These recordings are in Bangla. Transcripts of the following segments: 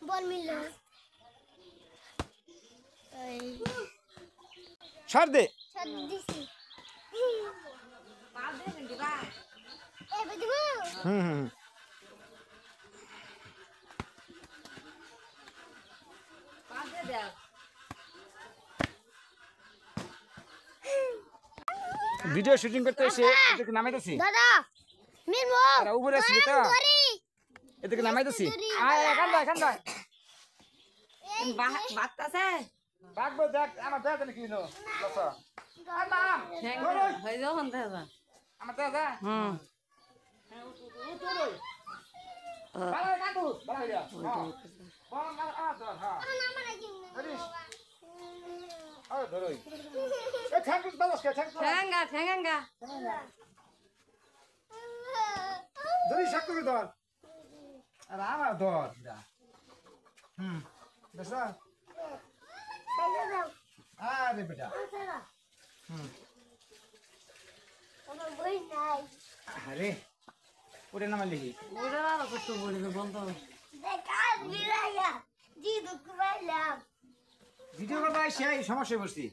বল মিল ছাড় দে ছাড় দিছি পা দে দিবা এ বদিমু হুম পা দে দে ভিডিও শুটিং করতে এসে এটাকে নামাইতেছি দাদা মিরমো আরে উপরে আসি তো এটাকে নামাইতেছি আয় এখান দা বাত আছে বাগবো দেখ আমার দাদা নাকি নো লসা আলাম হই যাও হন দাদা আমার দাদা বালা কাটু বালা হইয়া বালা না হ্যাঁ আরে ধরই এ ঠ্যাঙ্গু বালাস কে ঠেঙ্গা ধরি শক্ত করে ধর আর আমার ধর বেসা আরে বেটা আরে ওরে নাম লিখি ওটা না কত বড় বন্ধ দেখা বিরাইয়া জি দুঃখ পাইলাম ভিডিও করবা সেই সমস্যায় পড়ছি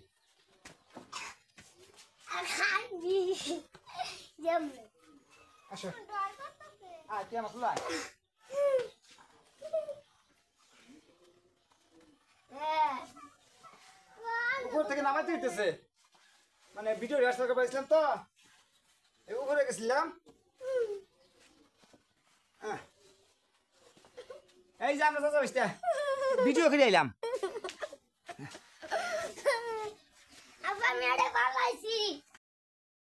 খাবি যেমন আসো কে আমার তুলা উপর থেকে নামাইতে হইতেছে মানে ভিডিও রিহার্সাল করে পাইছিলাম তো উপরে গেছিলাম এই যে আমরা চাচা ভিডিও করে আইলাম আবার মেরে পালাইছি